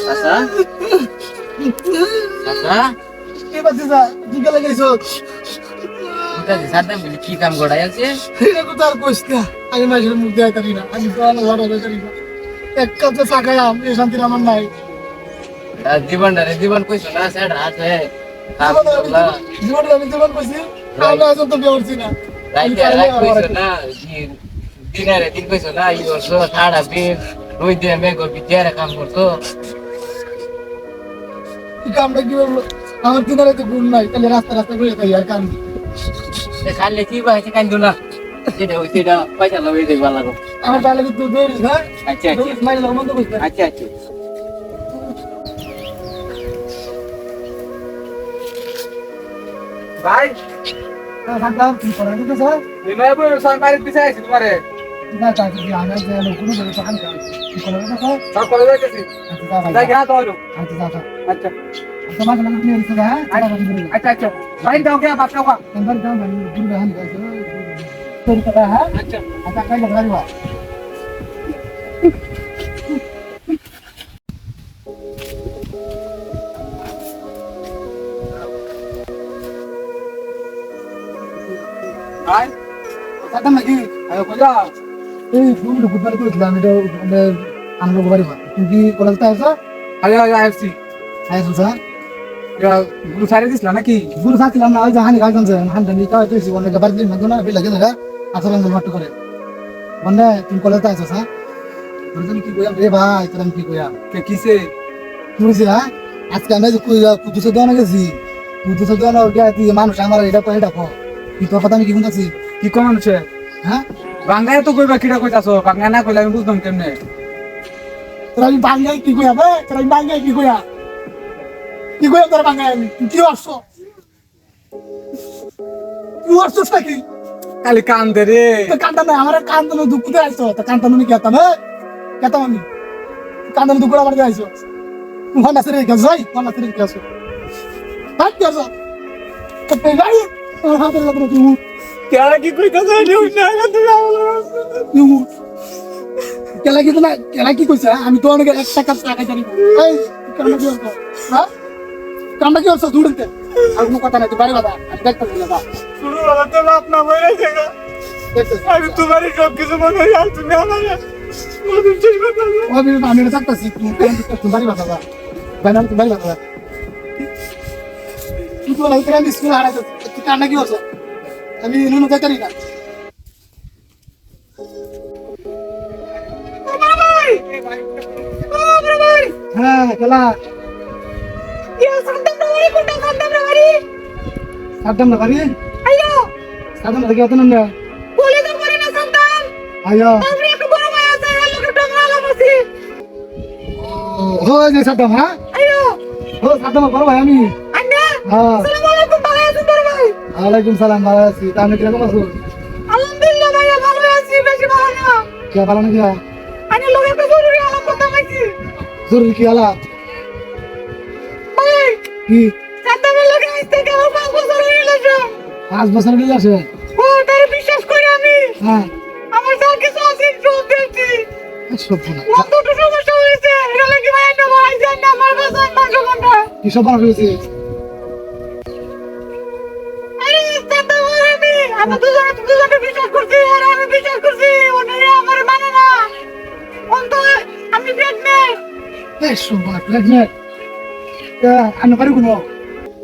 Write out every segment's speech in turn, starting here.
চাচা চাচা কি বাতিজা কি গেলে গেছো ওটা সাদাম বলি কি কাম গড়াই আছে এটা তো তার কইস না আমি মাঝে মুখ দেয় তারি না আমি তো আলো ঘর হবে তারি না এক কাপে সাকায়াম এই শান্তি আমার নাই জীবন কইছো না স্যার আছে জীবন আমি জীবন কইছি আমি আজ তো বেরছি না কইছো না দিনারে দিন কইছো না এই বর্ষ সাড়া বিন রই দিয়ে মেঘ বিদ্যারে কাম করতো কি কামটা কি বলবো আমার কিনারে তো গুণ নাই তাহলে রাস্তা রাস্তা বসে থাকি আর কাম খালে কি বাইছে কান্দু না যেটা ওই সেটা পয়সা লবে দেখবা লাগো আমার তাহলে তো দৌড়িস হ্যাঁ আচ্ছা আচ্ছা মাইল মন্দ কইছ আচ্ছা আচ্ছা ভাই সাকাম কি করে তো স্যার নিমাইবো সরকারি পিছে আইছি তোমারে না তা কি আমি যে লোকগুলো বলে তো আমি কি করে তো স্যার সব করে যাইতেছি আচ্ছা যাই গা তো হলো আচ্ছা আচ্ছা আচ্ছা তোমার লাগে নিয়ে এসে হ্যাঁ আচ্ছা আচ্ছা ভাই দাও কে বাপ দাও अंदर जाओ भाई दूर रहन दे तो पता है আচ্ছা अच्छा कल लगा हुआ ভাই खत्म लगी আয় কইলা ए फोन तो बुधवार को इतना मेरे हम लोग बारी बात क्योंकि बोलता है सर আয় আয় আইছি है सुसा গুরু সারে দিছলা নাকি गुरु साथ लगा आज हानि गाजन से हम धनी का तो इसी बोलने के बाद दिन में ना भी लगे लगा आसर में मत करे বন্ধে তুমি কলেজে আছো স্যার বলছেন কি কইয়া রে ভাই তোরা কি কইয়া কে কিসে বুঝছি হ্যাঁ আজকে আমরা যে কইয়া কুতুসে দোনা গেছি কুতুসে দোনা গিয়ে মানুষ আমার এটা কই এটা কো কি তো কথা আমি কি শুনতাছি কি কোন আছে হ্যাঁ বাংলায় তো কইবা কিডা কইতাছো বাংলা না কইলা আমি বুঝতাম কেমনে তোরা আমি বাঙ্গাই কি কইয়া বে তোরা আমি বাঙ্গাই কি কইয়া তোরা বাঙ্গাই আমি কি আসছো কি আসছো নাকি খালি কান্দে রে তো কান্দা না আমার কান্দা না দুঃখতে আইছো তো কান্দা আমি কেতাম হ্যাঁ কেতাম আমি কান্দা দুঃখ আমার দিয়ে আইছো মন আছে রে গজাই মন আছে রে গজাই হাত গজা তো পেলাই আমার হাতে লাগলো তুই কেডা কি কইতাছো নিউ না তুমি তুই কেলা কি না কেলা কি কইছে আমি তো অনেক একটা কাজ টাকা জানি এই কান্দা কি হতো হ্যাঁ কান্দা কি হতো দূরতে আর কোনো কথা নাই তুই বাড়ি বাবা আমি দেখতে না শুরু হলো তো বাপ না মরে গেছে আমি তোমারই সব কিছু মনে হয় আর তুমি আমার মনে শেষ কথা আমি এটা চাকতাছি তুই বাড়ি বাবা বাইনা তুই বাড়ি বাবা তুই তো লাইতে আমি স্কুল হারাইতে তুই কান্না কি হতো আমি নুনু যাইতারি না হ্যাঁ কেলা সাদ্দাম না বাড়ি সাদ্দাম থেকে অত না আয়ো ও যে সাদ্দাম হ্যাঁ ও সাদ্দাম বড় ভাই আমি হ্যাঁ ওয়ালাইকুম সালাম ভালো আছি তা আমি কিরকম আছো কে ভালো নাকি জরুরি কি আলা কি 5 বছর হয়ে গেছে বিশ্বাস করি আমি হ্যাঁ আমার যা কিছু আছে সব দেখছি সব না কতটা সমস্যা হয়েছে এটা লাগি ভাই না ভাই জান না আমার বাসায় মাংস কোনটা কি সব ভালো হয়েছে আরে দাদা আমি আমার দুজনে বিশ্বাস করছি আর আমি বিশ্বাস করছি ওনারে আমার মানে না অন্ত আমি প্রেগন্যান্ট এই সব না প্রেগন্যান্ট আমি পারি কোনো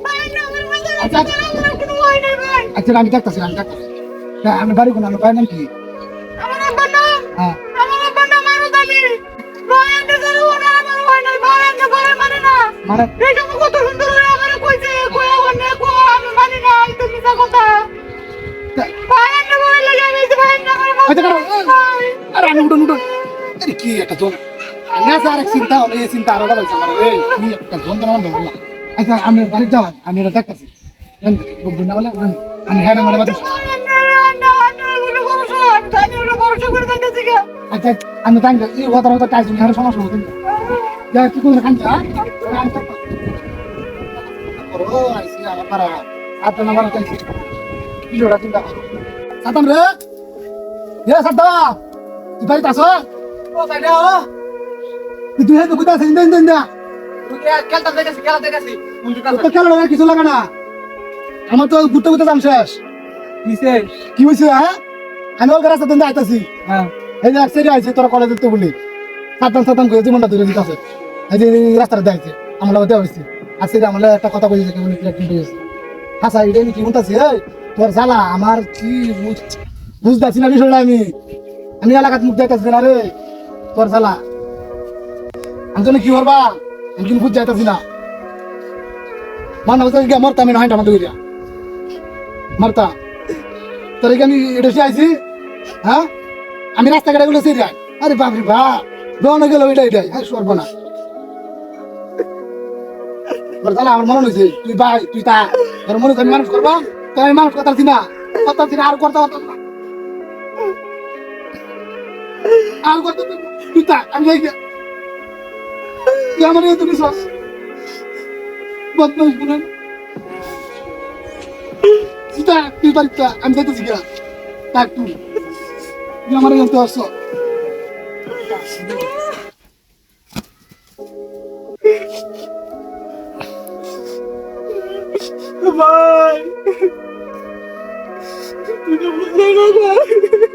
ভাই না আমার বাসায় আমার কোনো হয় না ভাই আচ্ছা আমি ডাক্তার আমি বাড়ি কোনো আমি পাই নাম কি আমার আব্বার নাম হ্যাঁ আমার আব্বার নাম আরুদ আলী ভাই আমি জানো ওনার আমার হয় না ভাই আমি ভাই মানে না মানে এটা তো কত সুন্দর করে আমারে কইছে কইয়া ওনে কো আমি মানি না এটা মিছা কথা ভাই আমি বলে লাগে আমি ভাই না আমার আচ্ছা আরে আমি উঠুন আরে কি একটা জন না স্যার চিন্তা হলো এই চিন্তা আরো বাড়ছে আমার এই কি একটা জন তো না বললা আচ্ছা আমি বাড়ি যাও আমি এটা ডাক্তারছি বুঝুন না বলে আমি হ্যাঁ মানে বাদ আচ্ছা আমি তাই এই কথা টাইস আমি আর সমস্যা হতো যা কি করে খান যা ও আইসি আমার পারা আপনি আমার কাছে কি জোড়া চিন্তা সাতাম রে সাদা তুই বাড়িতে আসো ও বাইরে ও তুই হয়তো কোথায় আছিস দেন না খেলতে দেখেছি তো কেন কিছু লাগে না আমার তো ঘুরতে ঘুরতে যাম শেষ কি হয়েছে হ্যাঁ আমি ওর রাস্তা দিন আইতাছি হ্যাঁ এই যে সেরে আইছে তোরা কলেজে তো বলি সাতাম করে জীবনটা ধরে দিতে আছে এই যে রাস্তাটা দেখছে আমার দেওয়া হয়েছে আর সেটা আমার একটা কথা বলেছে কেমন হয়েছে হাসা এটা কি বলতেছি এই তোর জ্বালা আমার কি বুঝতেছি না বিষয়টা আমি এলাকাত মুখ দেখতেছি না রে তোর জ্বালা আমি জানি কি করবা আমি কিন্তু বুঝ যাইতাছি না মানে বলতে গিয়ে মরতাম আমি হাইটা আমাদের মারতা তোর আমি এটা আইছি হ্যাঁ আমি রাস্তাঘাটে গুলো সেই যাই আরে বাপরে বাপ দোকানে গেল এটাই হ্যাঁ সরব না তাহলে আমার মনে হয়েছে তুই ভাই তুই তা তোর মনে হচ্ছে আমি মানুষ করবো তো আমি মানুষ করতাছি না আর করতে পারতাম না আর করতে তুই তা আমি যাই তুই আমার এত বিশ্বাস বদমাইশ বলেন তুই বাড়িতে আমি যাইতেছি গা তাক তুই আমার জানতে আসছো ভাই তুই তো বুঝলে না